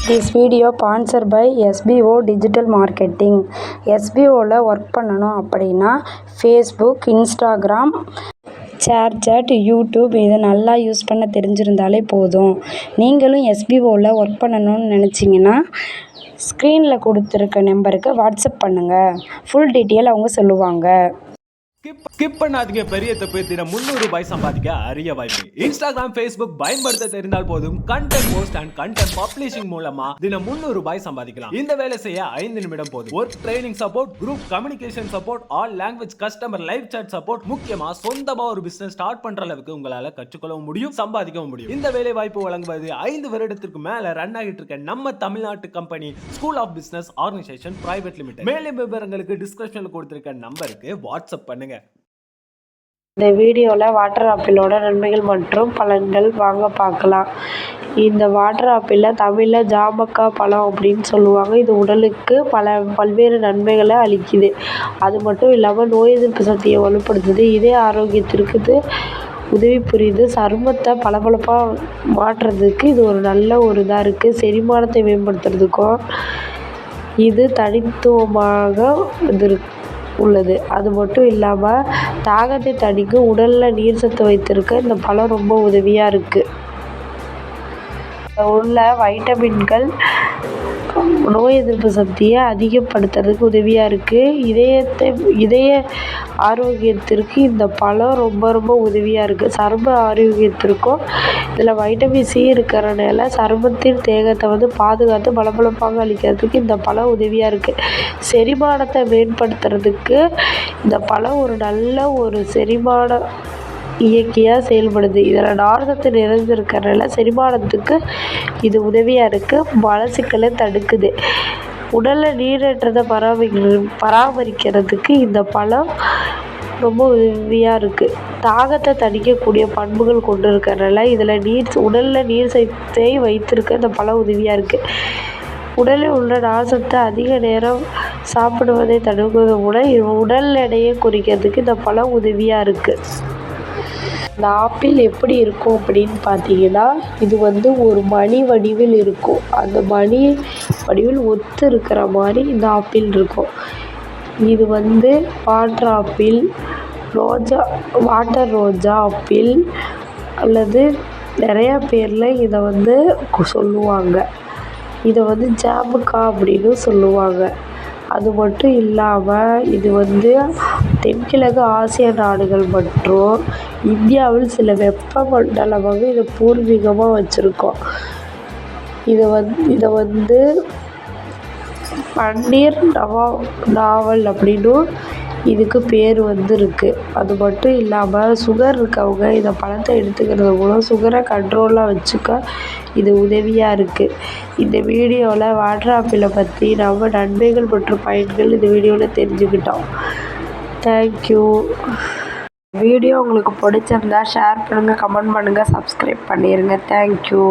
This video sponsor by SPO digital marketing. எஸ்பிஓவில் work பண்ணணும் அப்படின்னா ஃபேஸ்புக், இன்ஸ்டாகிராம், ஷேர்சாட், யூடியூப் இதை நல்லா யூஸ் பண்ண தெரிஞ்சிருந்தாலே போதும். நீங்களும் எஸ்பிஓவில் ஒர்க் பண்ணணும்னு நினச்சிங்கன்னா ஸ்க்ரீனில் கொடுத்துருக்க நம்பருக்கு வாட்ஸ்அப் பண்ணுங்கள். ஃபுல் டீட்டெயில் அவங்க சொல்லுவாங்க. ஸ்கிப் பண்ணாதீங்க. பெரிய தப்பு. தினம் ₹300 சம்பாதிக்க அரிய வாய்ப்பு. இன்ஸ்டாகிராம், ஃபேஸ்புக் பயன்படுத்த தெரிந்தால் போதும். Content post and content publishing மூலமா தினம் ₹300 சம்பாதிக்கலாம். இந்த வேலை செய்ய 5 நிமிடம் போதும். Work training support, group communication support, all language customer live chat support, முக்கியமா சொந்தமா ஒரு பிசினஸ் ஸ்டார்ட் பண்ற அளவுக்கு உங்களால கற்றுக்கொள்ளவும் முடியும், சம்பாதிக்கவும் முடியும். இந்த வேலை வாய்ப்பு வழங்குவது 5 வருடத்திற்கு மேல ரன் ஆகிட்டு இருக்க நம்ம தமிழ்நாட்டு company school of business organisation private limited. மேலும் விவரங்களுக்கு டிஸ்கிரிப்ஷன்ல கொடுத்திருக்க நம்பருக்கு வாட்ஸ்அப் பண்ணுங்க. இந்த வீடியோவில் வாட்டர் ஆப்பிளோட நன்மைகள் மற்றும் பலன்கள் வாங்க பார்க்கலாம். இந்த வாட்டர் ஆப்பிளில் தமிழில் ஜாமக்காய் பழம் அப்படின்னு சொல்லுவாங்க. இது உடலுக்கு பல்வேறு நன்மைகளை அளிக்குது. அது மட்டும் இல்லாமல் நோய் எதிர்ப்பு சக்தியை வலுப்படுத்துது, இதய ஆரோக்கியத்திற்கு உதவி புரியுது, சருமத்தை பளபளப்பாக மாற்றுறதுக்கு இது ஒரு நல்ல ஒரு இதாக இருக்குது, செரிமானத்தை மேம்படுத்துறதுக்கும் இது தனித்துவமாக உள்ளது. அது மட்டும் இல்லாமல் தாகத்தை தணிக்கும், உடலில் நீர் சத்து வைத்திருக்க இந்த பழம் ரொம்ப உதவியாக இருக்குது. உள்ள வைட்டமின்கள் நோய் எதிர்ப்பு சக்தியை அதிகப்படுத்துறதுக்கு உதவியாக இருக்குது. இதய ஆரோக்கியத்திற்கு இந்த பழம் ரொம்ப ரொம்ப உதவியாக இருக்குது. சரும ஆரோக்கியத்திற்கும் இதில் வைட்டமின் சி இருக்கிறனால சருமத்தின் தேகத்தை பாதுகாத்து பளபளப்பாக அளிக்கிறதுக்கு இந்த பழம் உதவியாக இருக்குது. செரிமானத்தை மேம்படுத்துறதுக்கு இந்த பழம் ஒரு நல்ல ஒரு செரிமான இயக்கியாக செயல்படுது. இதில் நார்சத்து நிறைந்திருக்கிறனால செரிமானத்துக்கு இது உதவியாக இருக்குது, மலச்சிக்கலை தடுக்குது. உடலில் நீரேற்றத்தை பராமரிக்கிறதுக்கு இந்த பழம் ரொம்ப உதவியாக இருக்குது. தாகத்தை தணிக்கக்கூடிய பண்புகள் கொண்டு இருக்கிறனால இதில் உடலில் நீர் சத்தை வைத்திருக்க இந்த பழம் உதவியாக இருக்குது. உடலில் உள்ள நார்சத்தை அதிக நேரம் சாப்பிடுவதை தடுப்பது மூலம் உடல் எடையை குறைக்கிறதுக்கு இந்த பழம் உதவியாக இருக்குது. இந்த ஆப்பிள் எப்படி இருக்கும் அப்படின்னு பார்த்தீங்கன்னா, இது ஒரு மணி வடிவில் இருக்கும். அந்த மணி வடிவில் ஒத்து இருக்கிற மாதிரி இந்த ஆப்பிள் இருக்கும். இது வாட்டர் ஆப்பிள், வாட்டர் ரோஜா ஆப்பிள் அல்லது நிறையா பேரில் இதை சொல்லுவாங்க. இதை ஜாமக்காய் அப்படின்னு சொல்லுவாங்க. அது மட்டும் இல்லாமல் இது தென்கிழக்கு ஆசிய நாடுகள் மற்றும் இந்தியாவில் சில வெப்பமண்டலமாக இதை பூர்வீகமாக வச்சுருக்கோம். இதை பன்னீர் நாவல் அப்படின்னும் இதுக்கு பேர் இருக்குது. அது மட்டும் இல்லாமல் சுகர் இருக்கவங்க இந்த பழத்தை எடுத்துக்கிறது மூலம் சுகரை கண்ட்ரோலாக வச்சுக்க இது உதவியாக இருக்குது. இந்த வீடியோவில் வாட்டர் ஆப்பிளை பற்றி நம்ம நன்மைகள் மற்றும் பயன்கள் இந்த வீடியோவில் தெரிஞ்சுக்கிட்டோம். தேங்க்யூ. வீடியோ உங்களுக்கு பிடிச்சிருந்தா ஷேர் பண்ணுங்கள், கமெண்ட் பண்ணுங்கள், சப்ஸ்கிரைப் பண்ணிடுங்க. தேங்க்யூ.